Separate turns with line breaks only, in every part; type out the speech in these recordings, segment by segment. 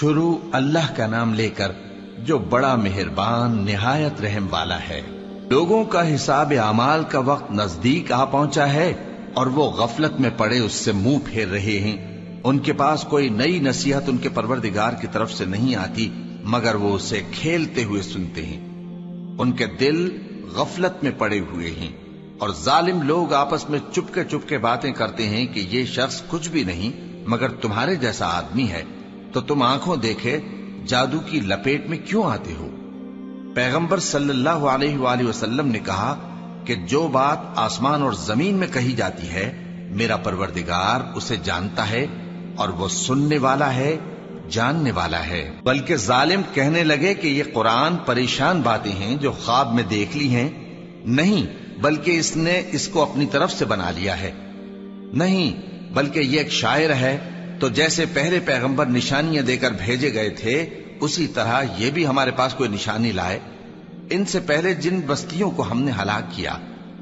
شروع اللہ کا نام لے کر جو بڑا مہربان نہایت رحم والا ہے۔ لوگوں کا حساب اعمال کا وقت نزدیک آ پہنچا ہے اور وہ غفلت میں پڑے اس سے منہ پھیر رہے ہیں۔ ان کے پاس کوئی نئی نصیحت ان کے پروردگار کی طرف سے نہیں آتی مگر وہ اسے کھیلتے ہوئے سنتے ہیں۔ ان کے دل غفلت میں پڑے ہوئے ہیں اور ظالم لوگ آپس میں چپ کے باتیں کرتے ہیں کہ یہ شخص کچھ بھی نہیں مگر تمہارے جیسا آدمی ہے، تو تم آنکھوں دیکھے جادو کی لپیٹ میں کیوں آتے ہو؟ پیغمبر صلی اللہ علیہ وآلہ وسلم نے کہا کہ جو بات آسمان اور زمین میں کہی جاتی ہے میرا پروردگار اسے جانتا ہے اور وہ سننے والا ہے، جاننے والا ہے۔ بلکہ ظالم کہنے لگے کہ یہ قرآن پریشان باتیں ہیں جو خواب میں دیکھ لی ہیں، نہیں بلکہ اس نے اس کو اپنی طرف سے بنا لیا ہے، نہیں بلکہ یہ ایک شاعر ہے۔ تو جیسے پہلے پیغمبر نشانیاں دے کر بھیجے گئے تھے اسی طرح یہ بھی ہمارے پاس کوئی نشانی لائے۔ ان سے پہلے جن بستیوں کو ہم نے ہلاک کیا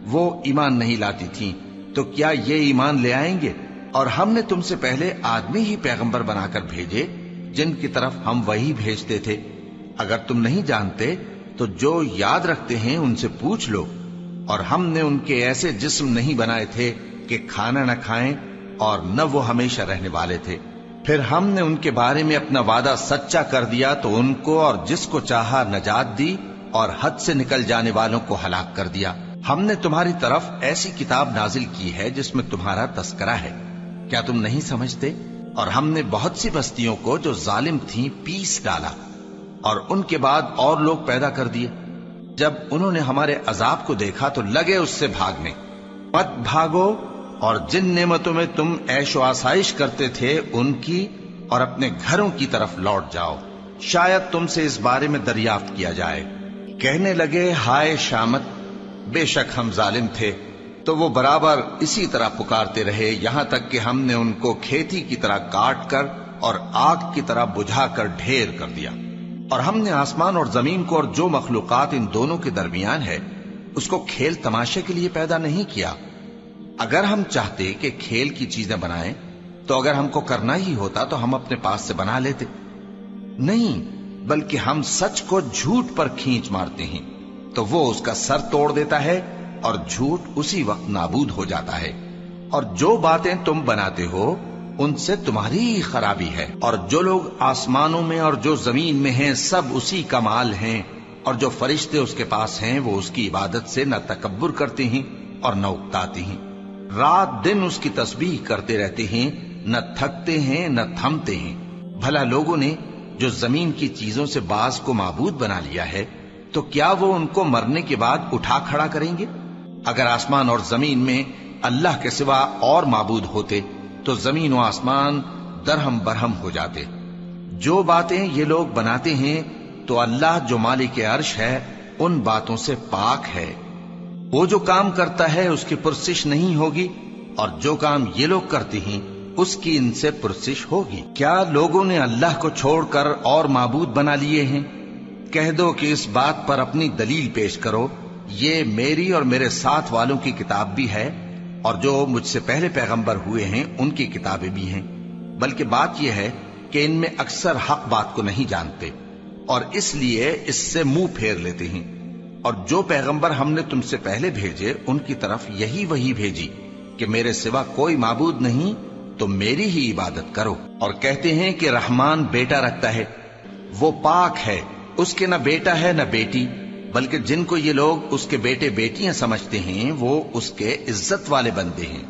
وہ ایمان نہیں لاتی تھیں، تو کیا یہ ایمان لے آئیں گے؟ اور ہم نے تم سے پہلے آدمی ہی پیغمبر بنا کر بھیجے جن کی طرف ہم وہی بھیجتے تھے۔ اگر تم نہیں جانتے تو جو یاد رکھتے ہیں ان سے پوچھ لو۔ اور ہم نے ان کے ایسے جسم نہیں بنائے تھے کہ کھانا نہ کھائیں اور نہ وہ ہمیشہ رہنے والے تھے۔ پھر ہم نے ان کے بارے میں اپنا وعدہ سچا کر دیا تو ان کو اور جس کو چاہا نجات دی اور حد سے نکل جانے والوں کو ہلاک کر دیا۔ ہم نے تمہاری طرف ایسی کتاب نازل کی ہے جس میں تمہارا تذکرہ ہے، کیا تم نہیں سمجھتے؟ اور ہم نے بہت سی بستیوں کو جو ظالم تھیں پیس ڈالا اور ان کے بعد اور لوگ پیدا کر دیے۔ جب انہوں نے ہمارے عذاب کو دیکھا تو لگے اس سے بھاگنے۔ مت بھاگو اور جن نعمتوں میں تم عیش و آسائش کرتے تھے ان کی اور اپنے گھروں کی طرف لوٹ جاؤ، شاید تم سے اس بارے میں دریافت کیا جائے۔ کہنے لگے ہائے شامت، بے شک ہم ظالم تھے، تو وہ برابر اسی طرح پکارتے رہے یہاں تک کہ ہم نے ان کو کھیتی کی طرح کاٹ کر اور آگ کی طرح بجھا کر ڈھیر کر دیا۔ اور ہم نے آسمان اور زمین کو اور جو مخلوقات ان دونوں کے درمیان ہے اس کو کھیل تماشے کے لیے پیدا نہیں کیا۔ اگر ہم چاہتے کہ کھیل کی چیزیں بنائیں تو اگر ہم کو کرنا ہی ہوتا تو ہم اپنے پاس سے بنا لیتے، نہیں بلکہ ہم سچ کو جھوٹ پر کھینچ مارتے ہیں تو وہ اس کا سر توڑ دیتا ہے اور جھوٹ اسی وقت نابود ہو جاتا ہے۔ اور جو باتیں تم بناتے ہو ان سے تمہاری ہی خرابی ہے۔ اور جو لوگ آسمانوں میں اور جو زمین میں ہیں سب اسی کا مال ہیں، اور جو فرشتے اس کے پاس ہیں وہ اس کی عبادت سے نہ تکبر کرتے ہیں اور نہ اکتاتے ہیں، رات دن اس کی تسبیح کرتے رہتے ہیں، نہ تھکتے ہیں نہ تھمتے ہیں۔ بھلا لوگوں نے جو زمین کی چیزوں سے بعض کو معبود بنا لیا ہے تو کیا وہ ان کو مرنے کے بعد اٹھا کھڑا کریں گے؟ اگر آسمان اور زمین میں اللہ کے سوا اور معبود ہوتے تو زمین و آسمان درہم برہم ہو جاتے۔ جو باتیں یہ لوگ بناتے ہیں تو اللہ جو مالک عرش ہے ان باتوں سے پاک ہے۔ وہ جو کام کرتا ہے اس کی پرسش نہیں ہوگی، اور جو کام یہ لوگ کرتے ہیں اس کی ان سے پرسش ہوگی۔ کیا لوگوں نے اللہ کو چھوڑ کر اور معبود بنا لیے ہیں؟ کہہ دو کہ اس بات پر اپنی دلیل پیش کرو، یہ میری اور میرے ساتھ والوں کی کتاب بھی ہے اور جو مجھ سے پہلے پیغمبر ہوئے ہیں ان کی کتابیں بھی ہیں۔ بلکہ بات یہ ہے کہ ان میں اکثر حق بات کو نہیں جانتے اور اس لیے اس سے منہ پھیر لیتے ہیں۔ اور جو پیغمبر ہم نے تم سے پہلے بھیجے ان کی طرف یہی وحی بھیجی کہ میرے سوا کوئی معبود نہیں تو میری ہی عبادت کرو۔ اور کہتے ہیں کہ رحمان بیٹا رکھتا ہے، وہ پاک ہے، اس کے نہ بیٹا ہے نہ بیٹی، بلکہ جن کو یہ لوگ اس کے بیٹے بیٹیاں سمجھتے ہیں وہ اس کے عزت والے بندے ہیں،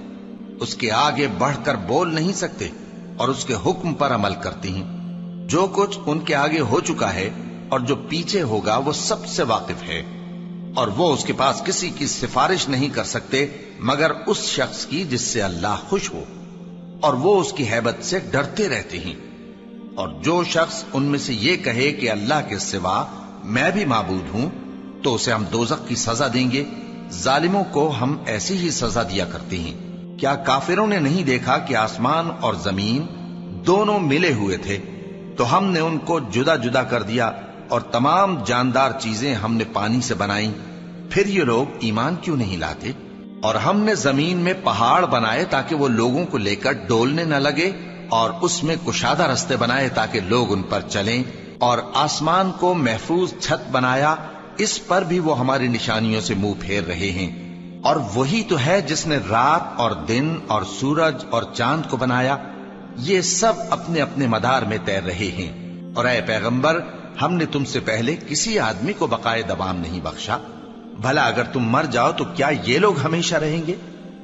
اس کے آگے بڑھ کر بول نہیں سکتے اور اس کے حکم پر عمل کرتے ہیں۔ جو کچھ ان کے آگے ہو چکا ہے اور جو پیچھے ہوگا وہ سب سے واقف ہے، اور وہ اس کے پاس کسی کی سفارش نہیں کر سکتے مگر اس شخص کی جس سے اللہ خوش ہو، اور وہ اس کی ہیبت سے ڈرتے رہتے ہیں۔ اور جو شخص ان میں سے یہ کہے کہ اللہ کے سوا میں بھی معبود ہوں تو اسے ہم دوزخ کی سزا دیں گے، ظالموں کو ہم ایسی ہی سزا دیا کرتے ہیں۔ کیا کافروں نے نہیں دیکھا کہ آسمان اور زمین دونوں ملے ہوئے تھے تو ہم نے ان کو جدا جدا کر دیا، اور تمام جاندار چیزیں ہم نے پانی سے بنائیں، پھر یہ لوگ ایمان کیوں نہیں لاتے؟ اور ہم نے زمین میں پہاڑ بنائے تاکہ وہ لوگوں کو لے کر ڈولنے نہ لگے، اور اس میں کشادہ رستے بنائے تاکہ لوگ ان پر چلیں، اور آسمان کو محفوظ چھت بنایا، اس پر بھی وہ ہماری نشانیوں سے منہ پھیر رہے ہیں۔ اور وہی تو ہے جس نے رات اور دن اور سورج اور چاند کو بنایا، یہ سب اپنے اپنے مدار میں تیر رہے ہیں۔ اور اے پیغمبر، ہم نے تم سے پہلے کسی آدمی کو بقائے دوام نہیں بخشا، بھلا اگر تم مر جاؤ تو کیا یہ لوگ ہمیشہ رہیں گے؟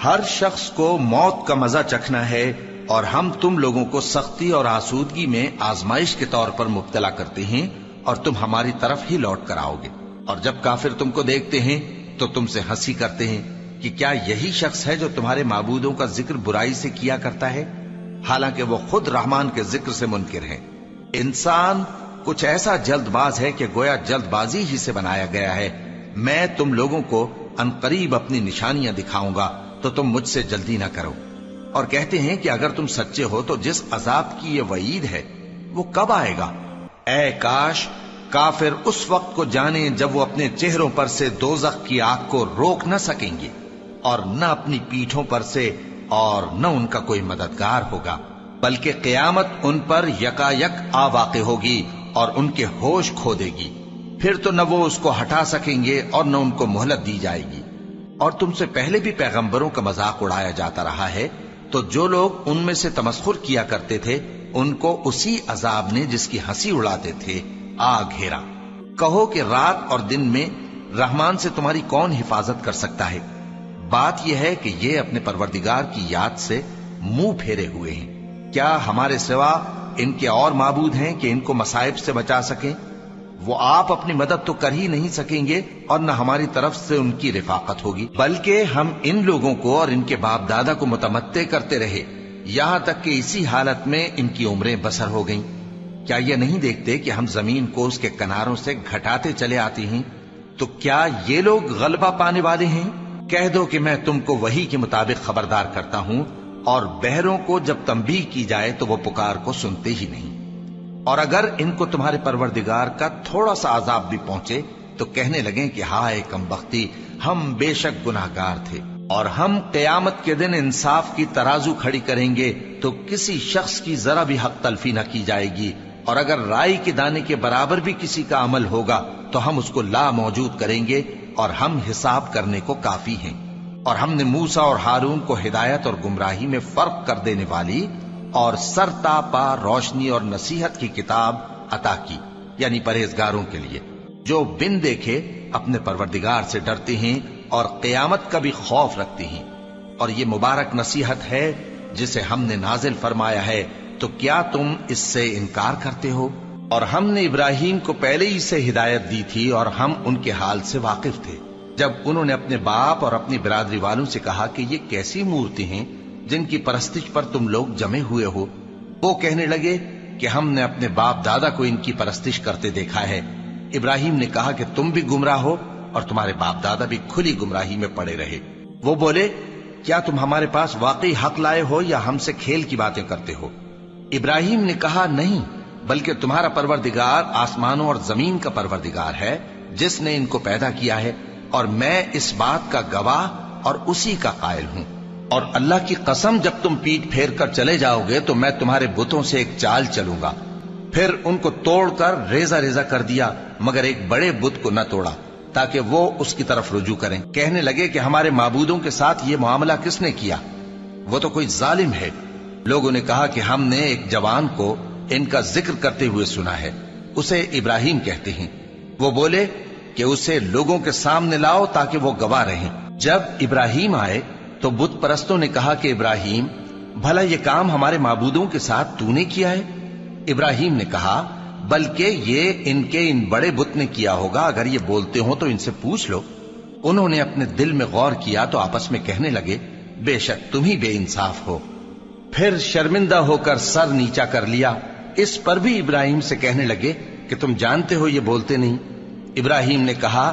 ہر شخص کو موت کا مزہ چکھنا ہے، اور ہم تم لوگوں کو سختی اور آسودگی میں آزمائش کے طور پر مبتلا کرتے ہیں، اور تم ہماری طرف ہی لوٹ کر آؤ گے۔ اور جب کافر تم کو دیکھتے ہیں تو تم سے ہنسی کرتے ہیں کہ کیا یہی شخص ہے جو تمہارے معبودوں کا ذکر برائی سے کیا کرتا ہے، حالانکہ وہ خود رحمان کے ذکر سے منکر ہیں۔ انسان کچھ ایسا جلد باز ہے کہ گویا جلد بازی ہی سے بنایا گیا ہے۔ میں تم لوگوں کو عنقریب اپنی نشانیاں دکھاؤں گا تو تم مجھ سے جلدی نہ کرو۔ اور کہتے ہیں کہ اگر تم سچے ہو تو جس عذاب کی یہ وعید ہے وہ کب آئے گا؟ اے کاش کافر اس وقت کو جانیں جب وہ اپنے چہروں پر سے دوزخ کی آگ کو روک نہ سکیں گے، اور نہ اپنی پیٹھوں پر سے، اور نہ ان کا کوئی مددگار ہوگا، بلکہ قیامت ان پر یکا یک آ واقع ہوگی اور ان کے ہوش کھو دے گی، پھر تو نہ وہ اس کو ہٹا سکیں گے اور نہ ان کو مہلت دی جائے گی۔ اور تم سے پہلے بھی پیغمبروں کا مذاق اڑایا جاتا رہا ہے، تو جو لوگ ان میں سے تمسخر کیا کرتے تھے ان کو اسی عذاب نے جس کی ہنسی اڑاتے تھے آ گھیرا۔ کہو کہ رات اور دن میں رحمان سے تمہاری کون حفاظت کر سکتا ہے؟ بات یہ ہے کہ یہ اپنے پروردگار کی یاد سے منہ پھیرے ہوئے ہیں۔ کیا ہمارے سوا ان کے اور معبود ہیں کہ ان کو مصائب سے بچا سکیں؟ وہ آپ اپنی مدد تو کر ہی نہیں سکیں گے، اور نہ ہماری طرف سے ان کی رفاقت ہوگی، بلکہ ہم ان لوگوں کو اور ان کے باپ دادا کو متمتع کرتے رہے، یہاں تک کہ اسی حالت میں ان کی عمریں بسر ہو گئیں۔ کیا یہ نہیں دیکھتے کہ ہم زمین کو اس کے کناروں سے گھٹاتے چلے آتے ہیں؟ تو کیا یہ لوگ غلبہ پانے والے ہیں؟ کہہ دو کہ میں تم کو وحی کے مطابق خبردار کرتا ہوں، اور بہروں کو جب تنبیہ کی جائے تو وہ پکار کو سنتے ہی نہیں۔ اور اگر ان کو تمہارے پروردگار کا تھوڑا سا عذاب بھی پہنچے تو کہنے لگیں کہ ہائے کم بختی، ہم بے شک گناہگار تھے۔ اور ہم قیامت کے دن انصاف کی ترازو کھڑی کریں گے تو کسی شخص کی ذرا بھی حق تلفی نہ کی جائے گی، اور اگر رائی کے دانے کے برابر بھی کسی کا عمل ہوگا تو ہم اس کو لا موجود کریں گے، اور ہم حساب کرنے کو کافی ہیں۔ اور ہم نے موسیٰ اور ہارون کو ہدایت اور گمراہی میں فرق کر دینے والی اور سر تا پا روشنی اور نصیحت کی کتاب عطا کی، یعنی پرہیزگاروں کے لیے جو بن دیکھے اپنے پروردگار سے ڈرتے ہیں اور قیامت کا بھی خوف رکھتے ہیں۔ اور یہ مبارک نصیحت ہے جسے ہم نے نازل فرمایا ہے، تو کیا تم اس سے انکار کرتے ہو؟ اور ہم نے ابراہیم کو پہلے ہی سے ہدایت دی تھی، اور ہم ان کے حال سے واقف تھے جب انہوں نے اپنے باپ اور اپنی برادری والوں سے کہا کہ یہ کیسی مورتی ہیں جن کی پرستش پر تم لوگ جمے ہوئے ہو۔ وہ کہنے لگے کہ ہم نے اپنے باپ دادا کو ان کی پرستش کرتے دیکھا ہے۔ ابراہیم نے کہا کہ تم بھی گمراہ ہو اور تمہارے باپ دادا بھی کھلی گمراہی میں پڑے رہے۔ وہ بولے کیا تم ہمارے پاس واقعی حق لائے ہو یا ہم سے کھیل کی باتیں کرتے ہو؟ ابراہیم نے کہا نہیں، بلکہ تمہارا پروردگار آسمانوں اور زمین کا پروردگار ہے جس نے ان کو پیدا کیا ہے، اور میں اس بات کا گواہ اور اسی کا قائل ہوں۔ اور اللہ کی قسم جب تم پیٹ پھیر کر چلے جاؤ گے تو میں تمہارے بتوں سے ایک چال چلوں گا۔ پھر ان کو توڑ کر ریزہ ریزہ کر دیا، مگر ایک بڑے بت کو نہ توڑا تاکہ وہ اس کی طرف رجوع کریں۔ کہنے لگے کہ ہمارے معبودوں کے ساتھ یہ معاملہ کس نے کیا؟ وہ تو کوئی ظالم ہے۔ لوگوں نے کہا کہ ہم نے ایک جوان کو ان کا ذکر کرتے ہوئے سنا ہے، اسے ابراہیم کہتے ہیں۔ وہ بولے کہ اسے لوگوں کے سامنے لاؤ تاکہ وہ گواہ رہیں۔ جب ابراہیم آئے تو بت پرستوں نے کہا کہ ابراہیم، بھلا یہ کام ہمارے معبودوں کے ساتھ تو نے کیا ہے؟ ابراہیم نے کہا بلکہ یہ ان بڑے بت نے کیا ہوگا، اگر یہ بولتے ہوں تو ان سے پوچھ لو۔ انہوں نے اپنے دل میں غور کیا تو آپس میں کہنے لگے بے شک تم ہی بے انصاف ہو۔ پھر شرمندہ ہو کر سر نیچا کر لیا۔ اس پر بھی ابراہیم سے کہنے لگے کہ تم جانتے ہو یہ بولتے نہیں۔ ابراہیم نے کہا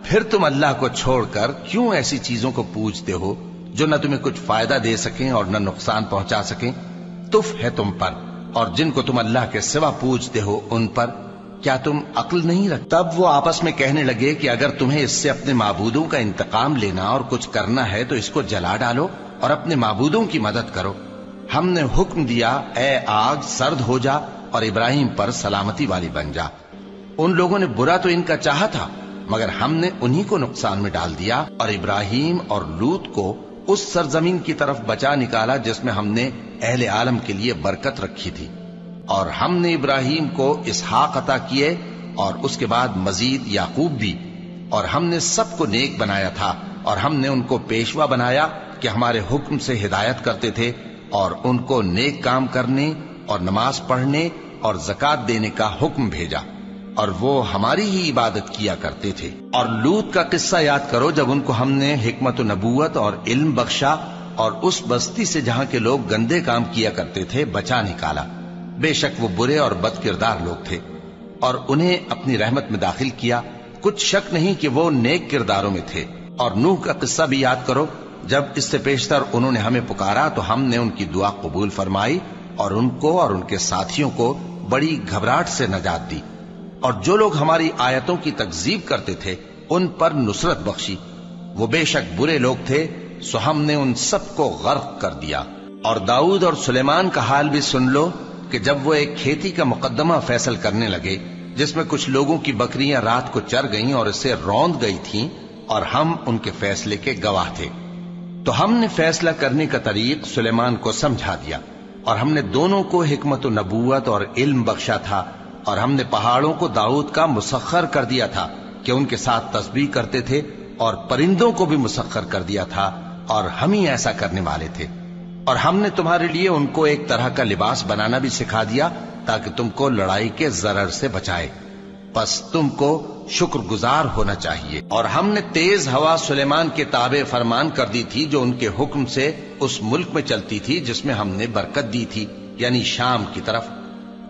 پھر تم اللہ کو چھوڑ کر کیوں ایسی چیزوں کو پوجتے ہو جو نہ تمہیں کچھ فائدہ دے سکیں اور نہ نقصان پہنچا سکیں؟ تف ہے تم پر اور جن کو تم اللہ کے سوا پوجتے ہو ان پر، کیا تم عقل نہیں رکھتے؟ تب وہ آپس میں کہنے لگے کہ اگر تمہیں اس سے اپنے معبودوں کا انتقام لینا اور کچھ کرنا ہے تو اس کو جلا ڈالو اور اپنے معبودوں کی مدد کرو۔ ہم نے حکم دیا اے آگ سرد ہو جا اور ابراہیم پر سلامتی والی بن جا۔ ان لوگوں نے برا تو ان کا چاہا تھا، مگر ہم نے انہی کو نقصان میں ڈال دیا اور ابراہیم اور لوط کو اس سرزمین کی طرف بچا نکالا جس میں ہم نے اہل عالم کے لیے برکت رکھی تھی۔ اور ہم نے ابراہیم کو اسحاق عطا کیے اور اس کے بعد مزید یعقوب بھی، اور ہم نے سب کو نیک بنایا تھا، اور ہم نے ان کو پیشوا بنایا کہ ہمارے حکم سے ہدایت کرتے تھے، اور ان کو نیک کام کرنے اور نماز پڑھنے اور زکات دینے کا حکم بھیجا، اور وہ ہماری ہی عبادت کیا کرتے تھے۔ اور لوط کا قصہ یاد کرو جب ان کو ہم نے حکمت و نبوت اور علم بخشا اور اس بستی سے جہاں کے لوگ گندے کام کیا کرتے تھے بچا نکالا۔ بے شک وہ برے اور بد کردار لوگ تھے، اور انہیں اپنی رحمت میں داخل کیا، کچھ شک نہیں کہ وہ نیک کرداروں میں تھے۔ اور نوح کا قصہ بھی یاد کرو، جب اس سے پیشتر انہوں نے ہمیں پکارا تو ہم نے ان کی دعا قبول فرمائی اور ان کو اور ان کے ساتھیوں کو بڑی گھبراہٹ سے نجات دی، اور جو لوگ ہماری آیتوں کی تکذیب کرتے تھے ان پر نصرت بخشی۔ وہ بے شک برے لوگ تھے، سو ہم نے ان سب کو غرق کر دیا۔ اور داؤد اور سلیمان کا حال بھی سن لو کہ جب وہ ایک کھیتی کا مقدمہ فیصل کرنے لگے جس میں کچھ لوگوں کی بکریاں رات کو چر گئیں اور اسے روند گئی تھیں، اور ہم ان کے فیصلے کے گواہ تھے، تو ہم نے فیصلہ کرنے کا طریق سلیمان کو سمجھا دیا، اور ہم نے دونوں کو حکمت و نبوت اور علم بخشا تھا، اور ہم نے پہاڑوں کو داؤد کا مسخر کر دیا تھا کہ ان کے ساتھ تسبیح کرتے تھے، اور پرندوں کو بھی مسخر کر دیا تھا، اور ہم ہی ایسا کرنے والے تھے۔ اور ہم نے تمہارے لیے ان کو ایک طرح کا لباس بنانا بھی سکھا دیا تاکہ تم کو لڑائی کے ضرر سے بچائے، پس تم کو شکر گزار ہونا چاہیے۔ اور ہم نے تیز ہوا سلیمان کے تابع فرمان کر دی تھی جو ان کے حکم سے اس ملک میں چلتی تھی جس میں ہم نے برکت دی تھی، یعنی شام کی طرف،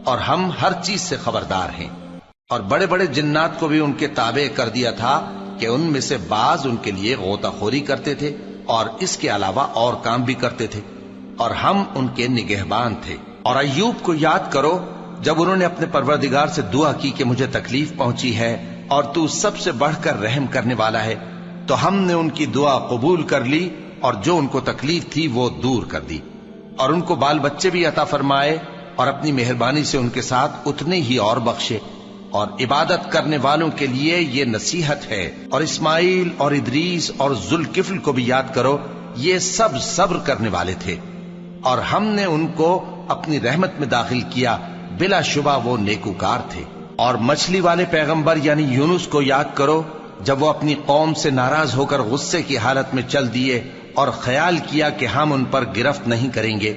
اور ہم ہر چیز سے خبردار ہیں۔ اور بڑے بڑے جنات کو بھی ان کے تابع کر دیا تھا کہ ان میں سے بعض ان کے لیے غوطہ خوری کرتے تھے اور اس کے علاوہ اور کام بھی کرتے تھے، اور ہم ان کے نگہبان تھے۔ اور ایوب کو یاد کرو جب انہوں نے اپنے پروردگار سے دعا کی کہ مجھے تکلیف پہنچی ہے اور تو سب سے بڑھ کر رحم کرنے والا ہے، تو ہم نے ان کی دعا قبول کر لی اور جو ان کو تکلیف تھی وہ دور کر دی، اور ان کو بال بچے بھی عطا فرمائے، اور اپنی مہربانی سے ان کے ساتھ اتنے ہی اور بخشے۔ اور عبادت کرنے والوں کے لیے یہ نصیحت ہے۔ اور اسماعیل اور ادریس اور ذوالکفل کو بھی یاد کرو، یہ سب صبر کرنے والے تھے، اور ہم نے ان کو اپنی رحمت میں داخل کیا، بلا شبہ وہ نیکوکار تھے۔ اور مچھلی والے پیغمبر یعنی یونس کو یاد کرو جب وہ اپنی قوم سے ناراض ہو کر غصے کی حالت میں چل دیے اور خیال کیا کہ ہم ان پر گرفت نہیں کریں گے،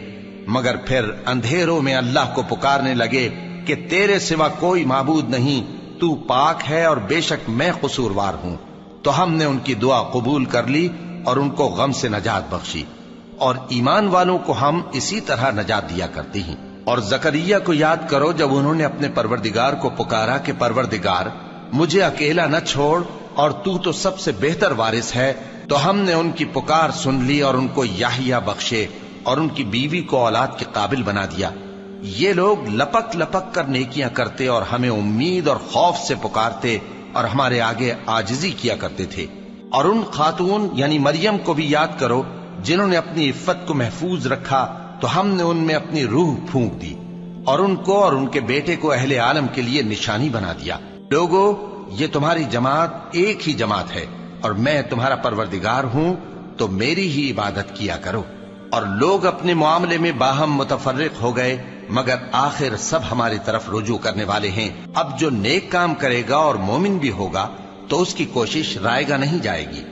مگر پھر اندھیروں میں اللہ کو پکارنے لگے کہ تیرے سوا کوئی معبود نہیں، تو پاک ہے اور بے شک میں قصوروار ہوں، تو ہم نے ان کی دعا قبول کر لی اور ان کو غم سے نجات بخشی، اور ایمان والوں کو ہم اسی طرح نجات دیا کرتے ہیں۔ اور زکریا کو یاد کرو جب انہوں نے اپنے پروردگار کو پکارا کہ پروردگار مجھے اکیلا نہ چھوڑ اور تو سب سے بہتر وارث ہے، تو ہم نے ان کی پکار سن لی اور ان کو یحییٰ بخشے اور ان کی بیوی کو اولاد کے قابل بنا دیا۔ یہ لوگ لپک لپک کر نیکیاں کرتے اور ہمیں امید اور خوف سے پکارتے اور ہمارے آگے عاجزی کیا کرتے تھے۔ اور ان خاتون یعنی مریم کو بھی یاد کرو جنہوں نے اپنی عفت کو محفوظ رکھا، تو ہم نے ان میں اپنی روح پھونک دی اور ان کو اور ان کے بیٹے کو اہل عالم کے لیے نشانی بنا دیا۔ لوگو، یہ تمہاری جماعت ایک ہی جماعت ہے اور میں تمہارا پروردگار ہوں، تو میری ہی عبادت کیا کرو۔ اور لوگ اپنے معاملے میں باہم متفرق ہو گئے، مگر آخر سب ہماری طرف رجوع کرنے والے ہیں۔ اب جو نیک کام کرے گا اور مومن بھی ہوگا تو اس کی کوشش رائے گا نہیں جائے گی،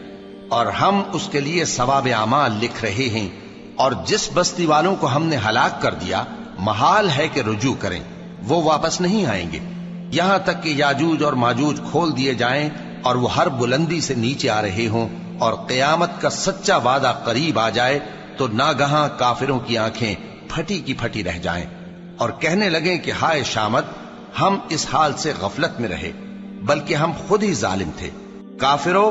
اور ہم اس کے لیے ثواب اعمال لکھ رہے ہیں۔ اور جس بستی والوں کو ہم نے ہلاک کر دیا، محال ہے کہ رجوع کریں، وہ واپس نہیں آئیں گے، یہاں تک کہ یاجوج اور ماجوج کھول دیے جائیں اور وہ ہر بلندی سے نیچے آ رہے ہوں، اور قیامت کا سچا وعدہ قریب آ جائے تو ناگہاں کافروں کی آنکھیں پھٹی کی پھٹی رہ جائیں اور کہنے لگیں کہ ہائے شامت، ہم اس حال سے غفلت میں رہے، بلکہ ہم خود ہی ظالم تھے۔ کافرو،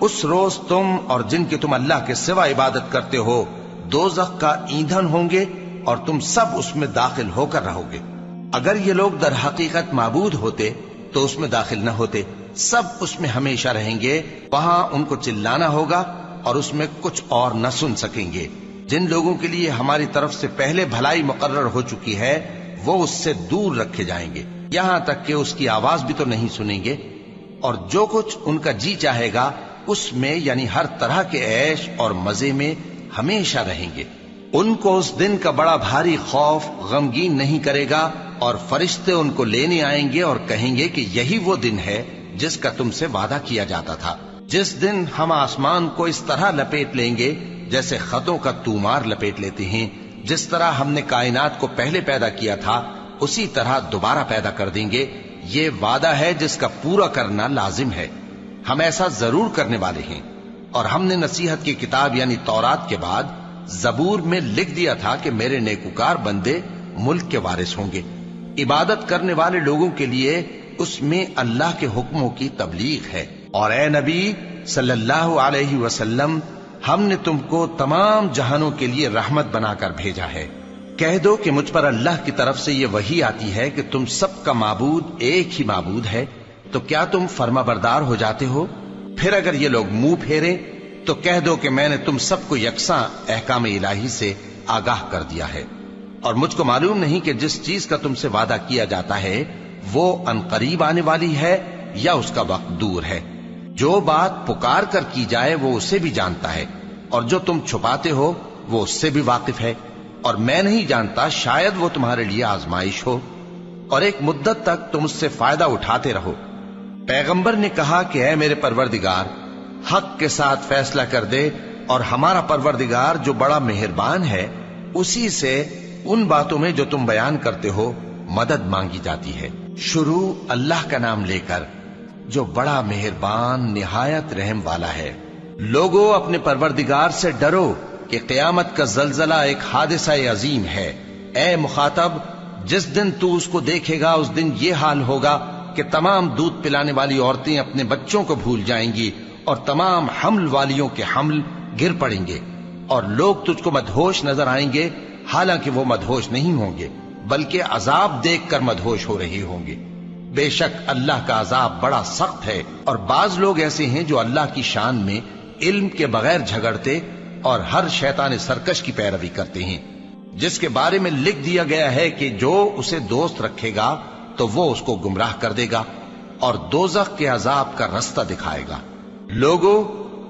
اس روز تم اور جن کی تم اللہ کے سوا عبادت کرتے ہو دوزخ کا ایندھن ہوں گے اور تم سب اس میں داخل ہو کر رہو گے۔ اگر یہ لوگ در حقیقت معبود ہوتے تو اس میں داخل نہ ہوتے، سب اس میں ہمیشہ رہیں گے، وہاں ان کو چلانا ہوگا اور اس میں کچھ اور نہ سن سکیں گے۔ جن لوگوں کے لیے ہماری طرف سے پہلے بھلائی مقرر ہو چکی ہے وہ اس سے دور رکھے جائیں گے، یہاں تک کہ اس کی آواز بھی تو نہیں سنیں گے، اور جو کچھ ان کا جی چاہے گا اس میں یعنی ہر طرح کے عیش اور مزے میں ہمیشہ رہیں گے۔ ان کو اس دن کا بڑا بھاری خوف غمگین نہیں کرے گا، اور فرشتے ان کو لینے آئیں گے اور کہیں گے کہ یہی وہ دن ہے جس کا تم سے وعدہ کیا جاتا تھا، جس دن ہم آسمان کو اس طرح لپیٹ لیں گے جیسے خطوں کا تومار لپیٹ لیتے ہیں، جس طرح ہم نے کائنات کو پہلے پیدا کیا تھا اسی طرح دوبارہ پیدا کر دیں گے۔ یہ وعدہ ہے جس کا پورا کرنا لازم ہے، ہم ایسا ضرور کرنے والے ہیں۔ اور ہم نے نصیحت کی کتاب یعنی تورات کے بعد زبور میں لکھ دیا تھا کہ میرے نیکوکار بندے ملک کے وارث ہوں گے۔ عبادت کرنے والے لوگوں کے لیے اس میں اللہ کے حکموں کی تبلیغ ہے۔ اور اے نبی صلی اللہ علیہ وسلم، ہم نے تم کو تمام جہانوں کے لیے رحمت بنا کر بھیجا ہے۔ کہہ دو کہ مجھ پر اللہ کی طرف سے یہ وحی آتی ہے کہ تم سب کا معبود ایک ہی معبود ہے، تو کیا تم فرما بردار ہو جاتے ہو؟ پھر اگر یہ لوگ منہ پھیریں تو کہہ دو کہ میں نے تم سب کو یکساں احکام الہی سے آگاہ کر دیا ہے، اور مجھ کو معلوم نہیں کہ جس چیز کا تم سے وعدہ کیا جاتا ہے وہ عنقریب آنے والی ہے یا اس کا وقت دور ہے۔ جو بات پکار کر کی جائے وہ اسے بھی جانتا ہے، اور جو تم چھپاتے ہو وہ اس سے بھی واقف ہے، اور میں نہیں جانتا شاید وہ تمہارے لیے آزمائش ہو، اور ایک مدت تک تم اس سے فائدہ اٹھاتے رہو۔ پیغمبر نے کہا کہ اے میرے پروردگار، حق کے ساتھ فیصلہ کر دے، اور ہمارا پروردگار جو بڑا مہربان ہے اسی سے ان باتوں میں جو تم بیان کرتے ہو مدد مانگی جاتی ہے۔ شروع اللہ کا نام لے کر جو بڑا مہربان نہایت رحم والا ہے۔ لوگو اپنے پروردگار سے ڈرو کہ قیامت کا زلزلہ ایک حادثہ عظیم ہے۔ اے مخاطب، جس دن تو اس کو دیکھے گا اس دن یہ حال ہوگا کہ تمام دودھ پلانے والی عورتیں اپنے بچوں کو بھول جائیں گی، اور تمام حمل والیوں کے حمل گر پڑیں گے، اور لوگ تجھ کو مدہوش نظر آئیں گے، حالانکہ وہ مدہوش نہیں ہوں گے بلکہ عذاب دیکھ کر مدہوش ہو رہے ہوں گے۔ بے شک اللہ کا عذاب بڑا سخت ہے، اور بعض لوگ ایسے ہیں جو اللہ کی شان میں علم کے بغیر جھگڑتے اور ہر شیطان سرکش کی پیروی کرتے ہیں، جس کے بارے میں لکھ دیا گیا ہے کہ جو اسے دوست رکھے گا تو وہ اس کو گمراہ کر دے گا اور دوزخ کے عذاب کا رستہ دکھائے گا۔ لوگو،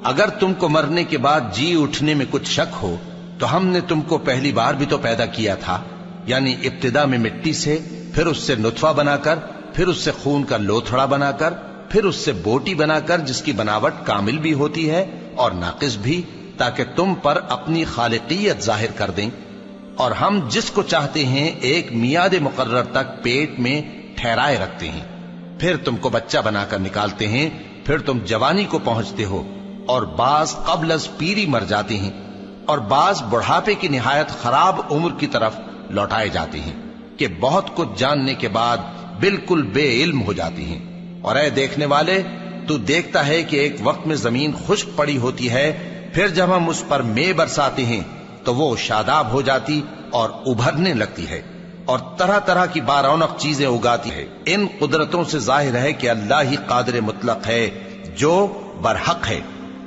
اگر تم کو مرنے کے بعد جی اٹھنے میں کچھ شک ہو تو ہم نے تم کو پہلی بار بھی تو پیدا کیا تھا، یعنی ابتدا میں مٹی سے، پھر اس سے نطفہ بنا کر، پھر اس سے خون کا لوتھڑا بنا کر، پھر اس سے بوٹی بنا کر جس کی بناوٹ کامل بھی ہوتی ہے اور ناقص بھی، تاکہ تم پر اپنی خالقیت ظاہر کر دیں۔ اور ہم جس کو چاہتے ہیں ایک میعاد مقرر تک پیٹ میں ٹھہرائے رکھتے ہیں، پھر تم کو بچہ بنا کر نکالتے ہیں، پھر تم جوانی کو پہنچتے ہو، اور بعض قبل از پیری مر جاتے ہیں، اور بعض بڑھاپے کی نہایت خراب عمر کی طرف لوٹائے جاتے ہیں کہ بہت کچھ جاننے کے بعد بالکل بے علم ہو جاتی ہیں۔ اور اے دیکھنے والے، تو دیکھتا ہے کہ ایک وقت میں زمین خشک پڑی ہوتی ہے، پھر جب ہم اس پر مے برساتے ہیں تو وہ شاداب ہو جاتی اور ابھرنے لگتی ہے، اور طرح طرح کی بارونق چیزیں اگاتی ہے۔ ان قدرتوں سے ظاہر ہے کہ اللہ ہی قادر مطلق ہے جو برحق ہے،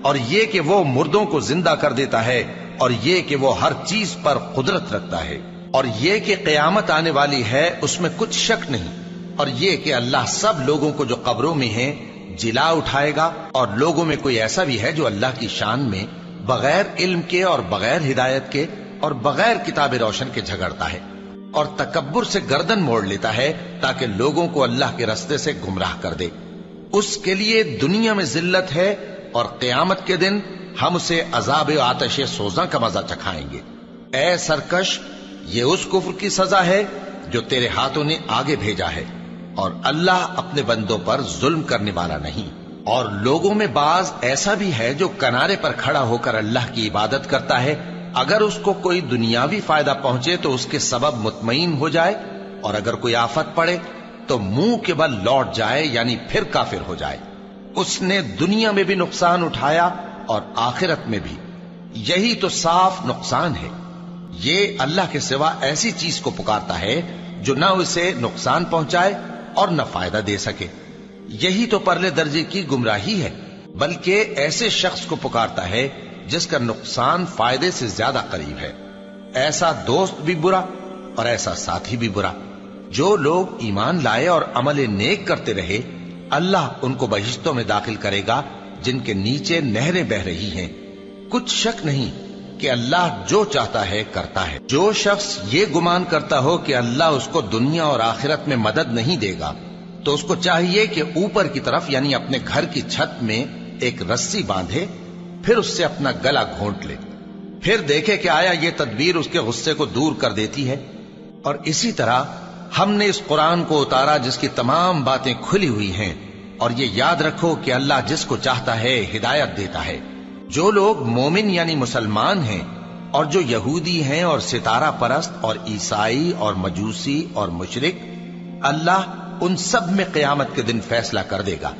اور یہ کہ وہ مردوں کو زندہ کر دیتا ہے، اور یہ کہ وہ ہر چیز پر قدرت رکھتا ہے، اور یہ کہ قیامت آنے والی ہے اس میں کچھ شک نہیں، اور یہ کہ اللہ سب لوگوں کو جو قبروں میں ہیں جلا اٹھائے گا، اور لوگوں میں کوئی ایسا بھی ہے جو اللہ کی شان میں بغیر علم کے اور بغیر ہدایت کے اور بغیر کتاب روشن کے جھگڑتا ہے، اور تکبر سے گردن موڑ لیتا ہے تاکہ لوگوں کو اللہ کے رستے سے گمراہ کر دے۔ اس کے لیے دنیا میں ذلت ہے، اور قیامت کے دن ہم اسے عذاب آتش سوزاں کا مزہ چکھائیں گے۔ اے سرکش، یہ اس کفر کی سزا ہے جو تیرے ہاتھوں نے آگے بھیجا ہے، اور اللہ اپنے بندوں پر ظلم کرنے والا نہیں۔ اور لوگوں میں بعض ایسا بھی ہے جو کنارے پر کھڑا ہو کر اللہ کی عبادت کرتا ہے، اگر اس کو کوئی دنیاوی فائدہ پہنچے تو اس کے سبب مطمئن ہو جائے، اور اگر کوئی آفت پڑے تو منہ کے بل لوٹ جائے، یعنی پھر کافر ہو جائے۔ اس نے دنیا میں بھی نقصان اٹھایا اور آخرت میں بھی، یہی تو صاف نقصان ہے۔ یہ اللہ کے سوا ایسی چیز کو پکارتا ہے جو نہ اسے نقصان پہنچائے اور نہ فائدہ دے سکے، یہی تو پرلے درجے کی گمراہی ہے۔ بلکہ ایسے شخص کو پکارتا ہے جس کا نقصان فائدے سے زیادہ قریب ہے۔ ایسا دوست بھی برا اور ایسا ساتھی بھی برا۔ جو لوگ ایمان لائے اور عمل نیک کرتے رہے، اللہ ان کو بہشتوں میں داخل کرے گا جن کے نیچے نہریں بہ رہی ہیں۔ کچھ شک نہیں کہ اللہ جو چاہتا ہے کرتا ہے۔ جو شخص یہ گمان کرتا ہو کہ اللہ اس کو دنیا اور آخرت میں مدد نہیں دے گا، تو اس کو چاہیے کہ اوپر کی طرف یعنی اپنے گھر کی چھت میں ایک رسی باندھے، پھر اس سے اپنا گلا گھونٹ لے، پھر دیکھے کہ آیا یہ تدبیر اس کے غصے کو دور کر دیتی ہے۔ اور اسی طرح ہم نے اس قرآن کو اتارا جس کی تمام باتیں کھلی ہوئی ہیں، اور یہ یاد رکھو کہ اللہ جس کو چاہتا ہے ہدایت دیتا ہے۔ جو لوگ مومن یعنی مسلمان ہیں اور جو یہودی ہیں اور ستارہ پرست اور عیسائی اور مجوسی اور مشرک، اللہ ان سب میں قیامت کے دن فیصلہ کر دے گا۔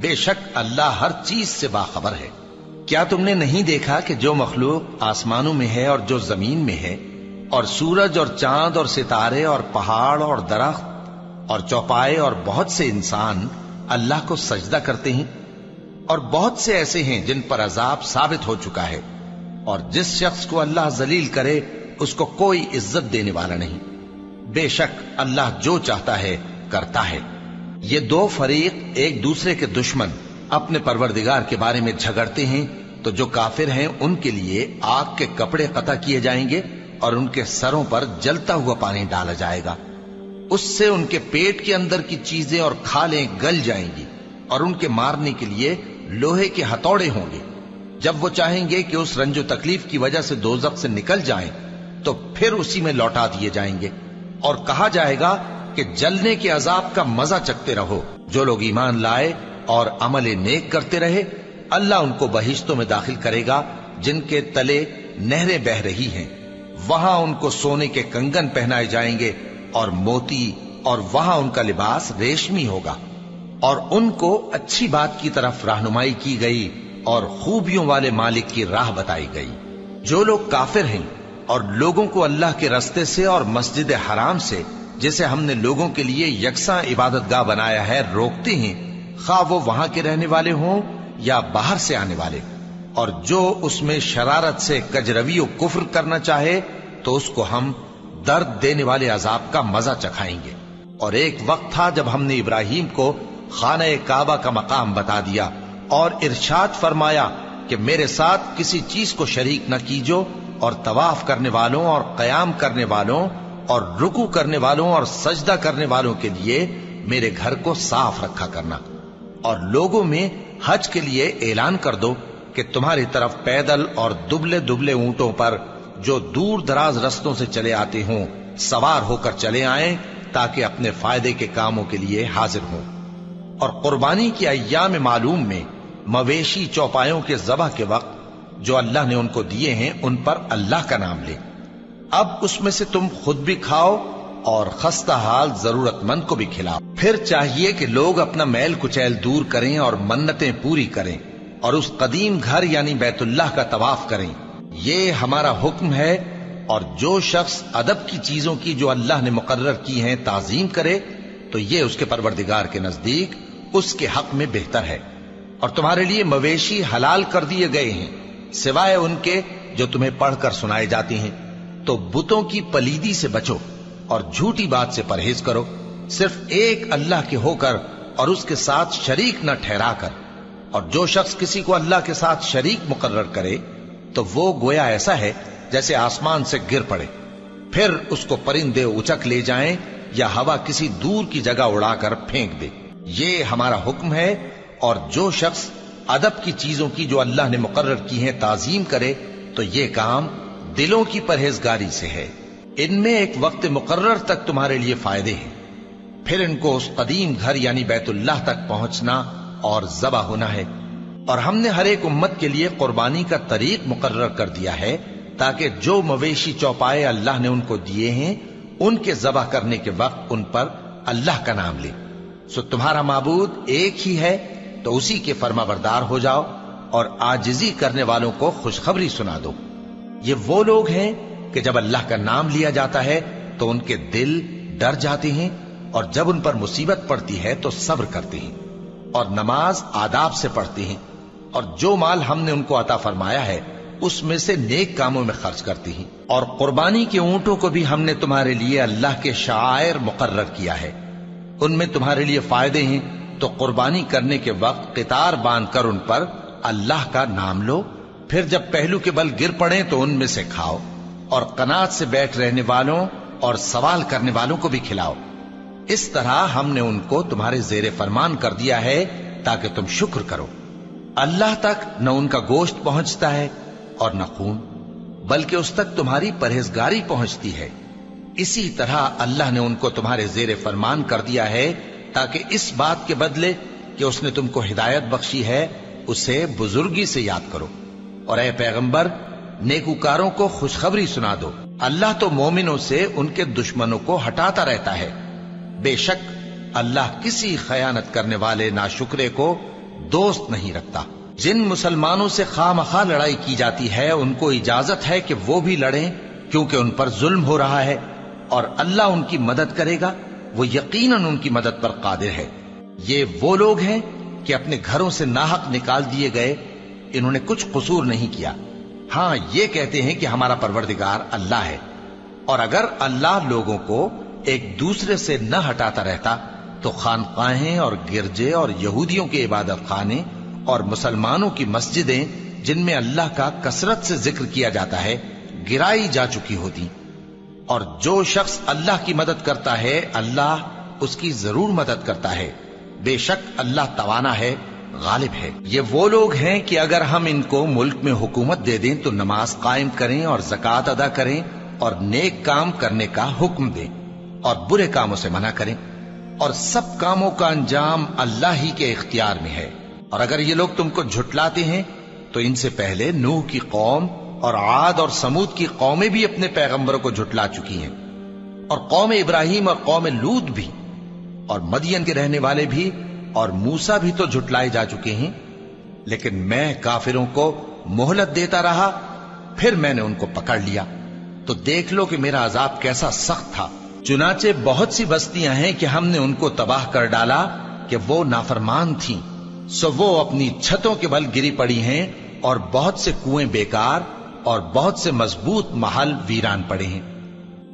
بے شک اللہ ہر چیز سے باخبر ہے۔ کیا تم نے نہیں دیکھا کہ جو مخلوق آسمانوں میں ہے اور جو زمین میں ہے، اور سورج اور چاند اور ستارے اور پہاڑ اور درخت اور چوپائے اور بہت سے انسان اللہ کو سجدہ کرتے ہیں، اور بہت سے ایسے ہیں جن پر عذاب ثابت ہو چکا ہے، اور جس شخص کو اللہ ذلیل کرے اس کو کوئی عزت دینے والا نہیں۔ بے شک اللہ جو چاہتا ہے کرتا ہے۔ یہ دو فریق ایک دوسرے کے دشمن اپنے پروردگار کے بارے میں جھگڑتے ہیں، تو جو کافر ہیں ان کے لیے آگ کے کپڑے قطع کیے جائیں گے اور ان کے سروں پر جلتا ہوا پانی ڈالا جائے گا۔ اس سے ان کے پیٹ کے اندر کی چیزیں اور کھالیں گل جائیں گی، اور ان کے مارنے کے لیے لوہے کے ہتھوڑے ہوں گے۔ جب وہ چاہیں گے کہ اس رنج و تکلیف کی وجہ سے دوزخ سے نکل جائیں تو پھر اسی میں لوٹا دیے جائیں گے، اور کہا جائے گا کہ جلنے کے عذاب کا مزہ چکھتے رہو۔ جو لوگ ایمان لائے اور عمل نیک کرتے رہے، اللہ ان کو بہشتوں میں داخل کرے گا جن کے تلے نہریں بہ رہی ہیں۔ وہاں ان کو سونے کے کنگن پہنائے جائیں گے اور موتی، اور وہاں ان کا لباس ریشمی ہوگا، اور ان کو اچھی بات کی طرف رہنمائی کی گئی اور خوبیوں والے مالک کی راہ بتائی گئی۔ جو لوگ کافر ہیں اور لوگوں کو اللہ کے رستے سے اور مسجد حرام سے، جسے ہم نے لوگوں کے لیے یکساں عبادت گاہ بنایا ہے، روکتے ہیں، خواہ وہ وہاں کے رہنے والے ہوں یا باہر سے آنے والے، اور جو اس میں شرارت سے کجروی و کفر کرنا چاہے تو اس کو ہم درد دینے والے عذاب کا مزہ چکھائیں گے۔ اور ایک وقت تھا جب ہم نے ابراہیم کو خانہ کعبہ کا مقام بتا دیا اور ارشاد فرمایا کہ میرے ساتھ کسی چیز کو شریک نہ کیجو، اور طواف کرنے والوں اور قیام کرنے والوں اور رکوع کرنے والوں اور سجدہ کرنے والوں کے لیے میرے گھر کو صاف رکھا کرنا۔ اور لوگوں میں حج کے لیے اعلان کر دو کہ تمہاری طرف پیدل اور دبلے دبلے اونٹوں پر جو دور دراز رستوں سے چلے آتے ہوں سوار ہو کر چلے آئیں، تاکہ اپنے فائدے کے کاموں کے لیے حاضر ہوں۔ اور قربانی کی ایام معلوم میں مویشی چوپایوں کے ذبح کے وقت جو اللہ نے ان کو دیے ہیں ان پر اللہ کا نام لے۔ اب اس میں سے تم خود بھی کھاؤ اور خستہ حال ضرورت مند کو بھی کھلاؤ۔ پھر چاہیے کہ لوگ اپنا میل کچیل دور کریں اور منتیں پوری کریں، اور اس قدیم گھر یعنی بیت اللہ کا طواف کریں۔ یہ ہمارا حکم ہے، اور جو شخص ادب کی چیزوں کی جو اللہ نے مقرر کی ہیں تعظیم کرے تو یہ اس کے پروردگار کے نزدیک اس کے حق میں بہتر ہے۔ اور تمہارے لیے مویشی حلال کر دیے گئے ہیں سوائے ان کے جو تمہیں پڑھ کر سنائے جاتے ہیں۔ تو بتوں کی پلیدی سے بچو اور جھوٹی بات سے پرہیز کرو، صرف ایک اللہ کے ہو کر اور اس کے ساتھ شریک نہ ٹھہرا کر۔ اور جو شخص کسی کو اللہ کے ساتھ شریک مقرر کرے تو وہ گویا ایسا ہے جیسے آسمان سے گر پڑے، پھر اس کو پرندے اچک لے جائیں یا ہوا کسی دور کی جگہ اڑا کر پھینک دے۔ یہ ہمارا حکم ہے، اور جو شخص ادب کی چیزوں کی جو اللہ نے مقرر کی ہیں تعظیم کرے تو یہ کام دلوں کی پرہیزگاری سے ہے۔ ان میں ایک وقت مقرر تک تمہارے لیے فائدے ہیں، پھر ان کو اس قدیم گھر یعنی بیت اللہ تک پہنچنا اور ذبح ہونا ہے۔ اور ہم نے ہر ایک امت کے لیے قربانی کا طریق مقرر کر دیا ہے، تاکہ جو مویشی چوپائے اللہ نے ان کو دیے ہیں ان کے ذبح کرنے کے وقت ان پر اللہ کا نام لے۔ سو تمہارا معبود ایک ہی ہے، تو اسی کے فرما بردار ہو جاؤ اور عاجزی کرنے والوں کو خوشخبری سنا دو۔ یہ وہ لوگ ہیں کہ جب اللہ کا نام لیا جاتا ہے تو ان کے دل ڈر جاتے ہیں، اور جب ان پر مصیبت پڑتی ہے تو صبر کرتے ہیں، اور نماز آداب سے پڑھتے ہیں۔ اور جو مال ہم نے ان کو عطا فرمایا ہے اس میں سے نیک کاموں میں خرچ کرتی ہیں، اور قربانی کے اونٹوں کو بھی ہم نے تمہارے لیے اللہ کے شعائر مقرر کیا ہے، ان میں تمہارے لیے فائدے ہیں، تو قربانی کرنے کے وقت قطار باندھ کر ان پر اللہ کا نام لو، پھر جب پہلو کے بل گر پڑیں تو ان میں سے کھاؤ، اور قناعت سے بیٹھ رہنے والوں اور سوال کرنے والوں کو بھی کھلاؤ۔ اس طرح ہم نے ان کو تمہارے زیر فرمان کر دیا ہے تاکہ تم شکر کرو۔ اللہ تک نہ ان کا گوشت پہنچتا ہے اور نہ خون، بلکہ اس تک تمہاری پرہیزگاری پہنچتی ہے۔ اسی طرح اللہ نے ان کو تمہارے زیر فرمان کر دیا ہے تاکہ اس بات کے بدلے کہ اس نے تم کو ہدایت بخشی ہے اسے بزرگی سے یاد کرو۔ اور اے پیغمبر، نیکوکاروں کو خوشخبری سنا دو، اللہ تو مومنوں سے ان کے دشمنوں کو ہٹاتا رہتا ہے۔ بے شک اللہ کسی خیانت کرنے والے ناشکرے کو دوست نہیں رکھتا۔ جن مسلمانوں سے خواہ مخواہ لڑائی کی جاتی ہے ان کو اجازت ہے کہ وہ بھی لڑیں، کیونکہ ان پر ظلم ہو رہا ہے، اور اللہ ان کی مدد کرے گا، وہ یقیناً ان کی مدد پر قادر ہے۔ یہ وہ لوگ ہیں کہ اپنے گھروں سے ناحق نکال دیے گئے، انہوں نے کچھ قصور نہیں کیا، ہاں یہ کہتے ہیں کہ ہمارا پروردگار اللہ ہے۔ اور اگر اللہ لوگوں کو ایک دوسرے سے نہ ہٹاتا رہتا تو خانقاہیں اور گرجے اور یہودیوں کے عبادت خانے اور مسلمانوں کی مسجدیں جن میں اللہ کا کثرت سے ذکر کیا جاتا ہے گرائی جا چکی ہوتی۔ اور جو شخص اللہ کی مدد کرتا ہے اللہ اس کی ضرور مدد کرتا ہے، بے شک اللہ توانا ہے، غالب ہے۔ یہ وہ لوگ ہیں کہ اگر ہم ان کو ملک میں حکومت دے دیں تو نماز قائم کریں اور زکوٰۃ ادا کریں اور نیک کام کرنے کا حکم دیں اور برے کاموں سے منع کریں، اور سب کاموں کا انجام اللہ ہی کے اختیار میں ہے۔ اور اگر یہ لوگ تم کو جھٹلاتے ہیں تو ان سے پہلے نوح کی قوم اور عاد اور سمود کی قومیں بھی اپنے پیغمبروں کو جھٹلا چکی ہیں، اور قوم ابراہیم اور قوم لوط بھی، اور مدین کے رہنے والے بھی، اور موسیٰ بھی تو جھٹلائے جا چکے ہیں۔ لیکن میں کافروں کو مہلت دیتا رہا، پھر میں نے ان کو پکڑ لیا، تو دیکھ لو کہ میرا عذاب کیسا سخت تھا۔ چنانچہ بہت سی بستیاں ہیں کہ ہم نے ان کو تباہ کر ڈالا کہ وہ نافرمان تھیں، سو وہ اپنی چھتوں کے بل گری پڑی ہیں، اور بہت سے کنویں بیکار اور بہت سے مضبوط محل ویران پڑے ہیں۔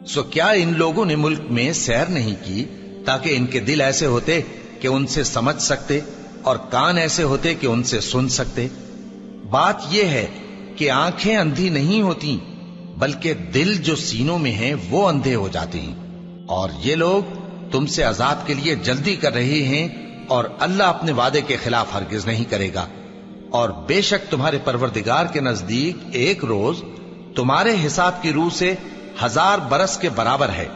سو کیا ان لوگوں نے ملک میں سیر نہیں کی تاکہ ان کے دل ایسے ہوتے کہ ان سے سمجھ سکتے اور کان ایسے ہوتے کہ ان سے سن سکتے؟ بات یہ ہے کہ آنکھیں اندھی نہیں ہوتی، بلکہ دل جو سینوں میں ہیں وہ اندھے ہو جاتے ہیں۔ اور یہ لوگ تم سے عذاب کے لیے جلدی کر رہے ہیں، اور اللہ اپنے وعدے کے خلاف ہرگز نہیں کرے گا۔ اور بے شک تمہارے پروردگار کے نزدیک ایک روز تمہارے حساب کی روح سے 1000 برس کے برابر ہے۔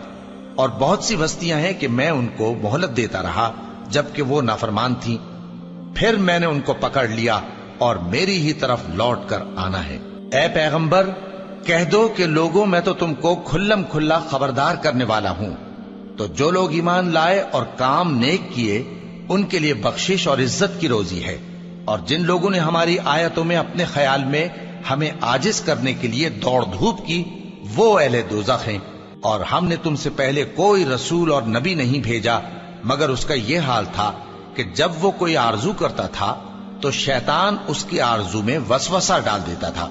اور بہت سی بستیاں ہیں کہ میں ان کو مہلت دیتا رہا جبکہ وہ نافرمان تھیں، پھر میں نے ان کو پکڑ لیا اور میری ہی طرف لوٹ کر آنا ہے۔ اے پیغمبر، کہہ دو کہ لوگوں میں تو تم کو کھلم کھلا خبردار کرنے والا ہوں، تو جو لوگ ایمان لائے اور کام نیک کیے ان کے لیے بخشش اور عزت کی روزی ہے، اور جن لوگوں نے ہماری آیتوں میں اپنے خیال میں ہمیں عاجز کرنے کے لیے دوڑ دھوپ کی وہ اہل دوزخ ہیں۔ اور ہم نے تم سے پہلے کوئی رسول اور نبی نہیں بھیجا مگر اس کا یہ حال تھا کہ جب وہ کوئی آرزو کرتا تھا تو شیطان اس کی آرزو میں وسوسہ ڈال دیتا تھا،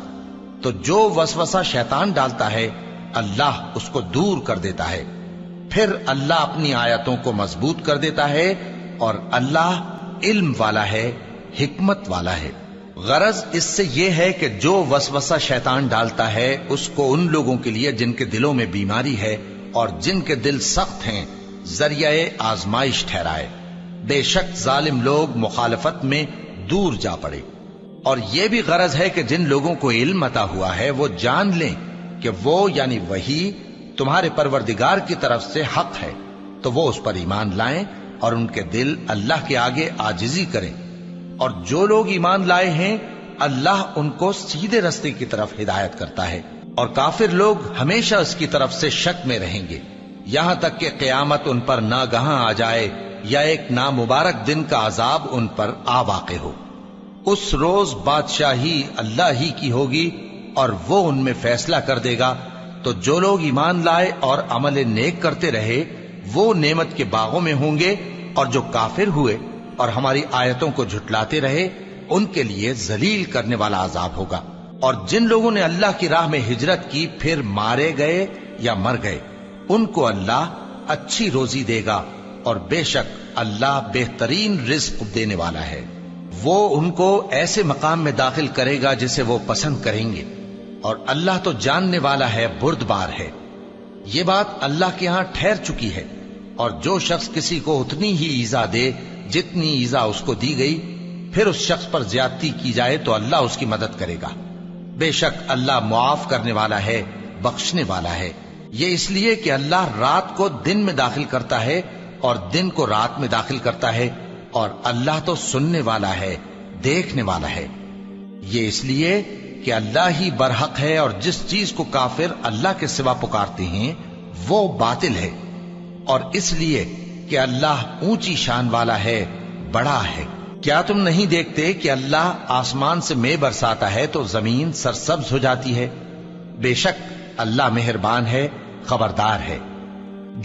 تو جو وسوسہ شیطان ڈالتا ہے اللہ اس کو دور کر دیتا ہے، پھر اللہ اپنی آیتوں کو مضبوط کر دیتا ہے، اور اللہ علم والا ہے، حکمت والا ہے۔ غرض اس سے یہ ہے کہ جو وسوسہ شیطان ڈالتا ہے اس کو ان لوگوں کے لیے جن کے دلوں میں بیماری ہے اور جن کے دل سخت ہیں ذریعہ آزمائش ٹھہرائے۔ بے شک ظالم لوگ مخالفت میں دور جا پڑے۔ اور یہ بھی غرض ہے کہ جن لوگوں کو علم عطا ہوا ہے وہ جان لیں کہ وہ یعنی وحی تمہارے پروردگار کی طرف سے حق ہے، تو وہ اس پر ایمان لائیں اور ان کے دل اللہ کے آگے عاجزی کریں۔ اور جو لوگ ایمان لائے ہیں اللہ ان کو سیدھے رستے کی طرف ہدایت کرتا ہے، اور کافر لوگ ہمیشہ اس کی طرف سے شک میں رہیں گے یہاں تک کہ قیامت ان پر ناگہاں آ جائے یا ایک نامبارک دن کا عذاب ان پر آ واقع ہو۔ اس روز بادشاہی اللہ ہی کی ہوگی اور وہ ان میں فیصلہ کر دے گا، تو جو لوگ ایمان لائے اور عمل نیک کرتے رہے وہ نعمت کے باغوں میں ہوں گے، اور جو کافر ہوئے اور ہماری آیتوں کو جھٹلاتے رہے ان کے لیے ذلیل کرنے والا عذاب ہوگا۔ اور جن لوگوں نے اللہ کی راہ میں ہجرت کی پھر مارے گئے یا مر گئے، ان کو اللہ اچھی روزی دے گا، اور بے شک اللہ بہترین رزق دینے والا ہے۔ وہ ان کو ایسے مقام میں داخل کرے گا جسے وہ پسند کریں گے، اور اللہ تو جاننے والا ہے، بردبار ہے۔ یہ بات اللہ کے ہاں ٹھہر چکی ہے، اور جو شخص کسی کو اتنی ہی ایذا دے جتنی ایذا اس کو دی گئی، پھر اس شخص پر زیادتی کی جائے تو اللہ اس کی مدد کرے گا۔ بے شک اللہ معاف کرنے والا ہے، بخشنے والا ہے۔ یہ اس لیے کہ اللہ رات کو دن میں داخل کرتا ہے اور دن کو رات میں داخل کرتا ہے، اور اللہ تو سننے والا ہے، دیکھنے والا ہے۔ یہ اس لیے کہ اللہ ہی برحق ہے، اور جس چیز کو کافر اللہ کے سوا پکارتے ہیں وہ باطل ہے، اور اس لیے کہ اللہ اونچی شان والا ہے، بڑا ہے۔ کیا تم نہیں دیکھتے کہ اللہ آسمان سے مے برساتا ہے تو زمین سرسبز ہو جاتی ہے؟ بے شک اللہ مہربان ہے، خبردار ہے۔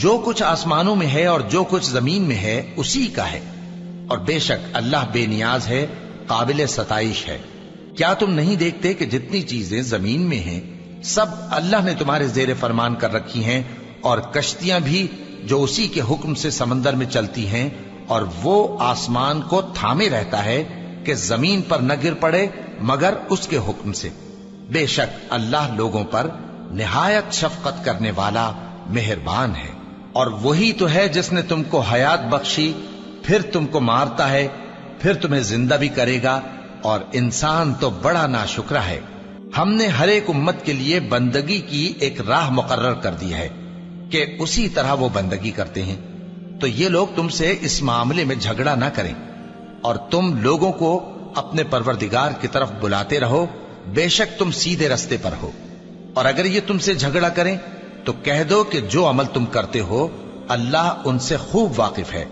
جو کچھ آسمانوں میں ہے اور جو کچھ زمین میں ہے اسی کا ہے، اور بے شک اللہ بے نیاز ہے، قابل ستائش ہے۔ کیا تم نہیں دیکھتے کہ جتنی چیزیں زمین میں ہیں سب اللہ نے تمہارے زیر فرمان کر رکھی ہیں، اور کشتیاں بھی جو اسی کے حکم سے سمندر میں چلتی ہیں، اور وہ آسمان کو تھامے رہتا ہے کہ زمین پر نہ گر پڑے مگر اس کے حکم سے۔ بے شک اللہ لوگوں پر نہایت شفقت کرنے والا، مہربان ہے۔ اور وہی تو ہے جس نے تم کو حیات بخشی، پھر تم کو مارتا ہے، پھر تمہیں زندہ بھی کرے گا، اور انسان تو بڑا ناشکرا ہے۔ ہم نے ہر ایک امت کے لیے بندگی کی ایک راہ مقرر کر دی ہے کہ اسی طرح وہ بندگی کرتے ہیں، تو یہ لوگ تم سے اس معاملے میں جھگڑا نہ کریں، اور تم لوگوں کو اپنے پروردگار کی طرف بلاتے رہو، بے شک تم سیدھے رستے پر ہو۔ اور اگر یہ تم سے جھگڑا کریں تو کہہ دو کہ جو عمل تم کرتے ہو اللہ ان سے خوب واقف ہے۔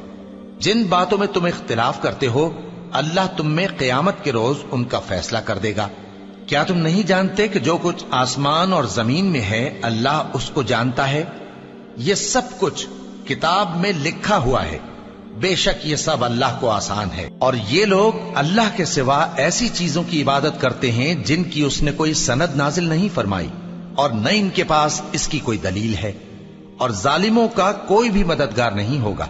جن باتوں میں تم اختلاف کرتے ہو اللہ تم میں قیامت کے روز ان کا فیصلہ کر دے گا۔ کیا تم نہیں جانتے کہ جو کچھ آسمان اور زمین میں ہے اللہ اس کو جانتا ہے؟ یہ سب کچھ کتاب میں لکھا ہوا ہے، بے شک یہ سب اللہ کو آسان ہے۔ اور یہ لوگ اللہ کے سوا ایسی چیزوں کی عبادت کرتے ہیں جن کی اس نے کوئی سند نازل نہیں فرمائی، اور نہ ان کے پاس اس کی کوئی دلیل ہے، اور ظالموں کا کوئی بھی مددگار نہیں ہوگا۔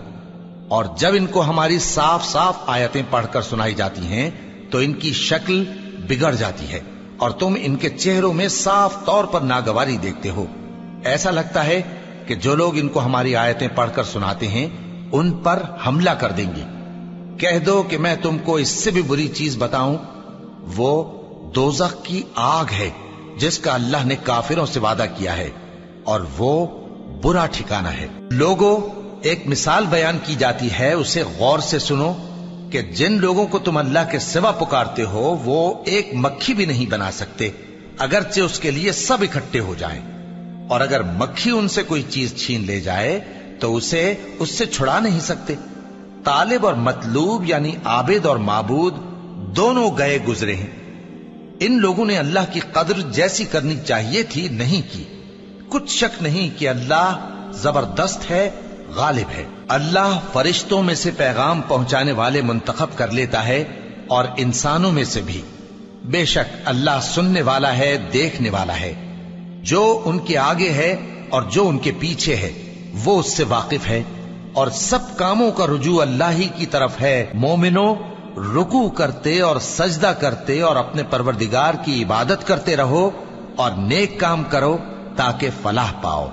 اور جب ان کو ہماری صاف صاف آیتیں پڑھ کر سنائی جاتی ہیں تو ان کی شکل بگڑ جاتی ہے، اور تم ان کے چہروں میں صاف طور پر ناگواری دیکھتے ہو۔ ایسا لگتا ہے کہ جو لوگ ان کو ہماری آیتیں پڑھ کر سناتے ہیں ان پر حملہ کر دیں گے۔ کہہ دو کہ میں تم کو اس سے بھی بری چیز بتاؤں، وہ دوزخ کی آگ ہے جس کا اللہ نے کافروں سے وعدہ کیا ہے، اور وہ برا ٹھکانہ ہے۔ لوگوں، ایک مثال بیان کی جاتی ہے، اسے غور سے سنو کہ جن لوگوں کو تم اللہ کے سوا پکارتے ہو وہ ایک مکھی بھی نہیں بنا سکتے اگرچہ اس کے لیے سب اکٹھے ہو جائیں، اور اگر مکھی ان سے کوئی چیز چھین لے جائے تو اسے اس سے چھڑا نہیں سکتے۔ طالب اور مطلوب یعنی عابد اور معبود دونوں گئے گزرے ہیں۔ ان لوگوں نے اللہ کی قدر جیسی کرنی چاہیے تھی نہیں کی۔ کچھ شک نہیں کہ اللہ زبردست ہے، غالب ہے۔ اللہ فرشتوں میں سے پیغام پہنچانے والے منتخب کر لیتا ہے اور انسانوں میں سے بھی۔ بے شک اللہ سننے والا ہے، دیکھنے والا ہے۔ جو ان کے آگے ہے اور جو ان کے پیچھے ہے وہ اس سے واقف ہے، اور سب کاموں کا رجوع اللہ ہی کی طرف ہے۔ مومنوں، رکوع کرتے اور سجدہ کرتے اور اپنے پروردگار کی عبادت کرتے رہو اور نیک کام کرو تاکہ فلاح پاؤ،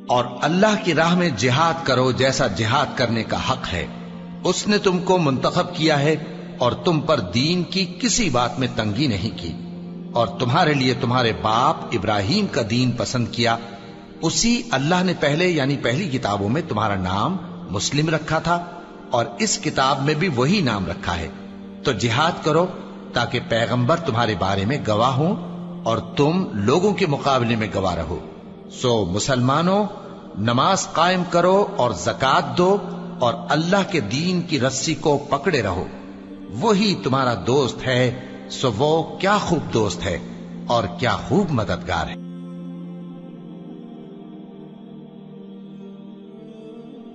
اور اللہ کی راہ میں جہاد کرو جیسا جہاد کرنے کا حق ہے۔ اس نے تم کو منتخب کیا ہے اور تم پر دین کی کسی بات میں تنگی نہیں کی، اور تمہارے لیے تمہارے باپ ابراہیم کا دین پسند کیا۔ اسی اللہ نے پہلے یعنی پہلی کتابوں میں تمہارا نام مسلم رکھا تھا، اور اس کتاب میں بھی وہی نام رکھا ہے۔ تو جہاد کرو تاکہ پیغمبر تمہارے بارے میں گواہ ہوں اور تم لوگوں کے مقابلے میں گواہ رہو۔ سو مسلمانوں، نماز قائم کرو اور زکوٰۃ دو اور اللہ کے دین کی رسی کو پکڑے رہو، وہی تمہارا دوست ہے۔ سو وہ کیا خوب دوست ہے اور کیا خوب مددگار ہے۔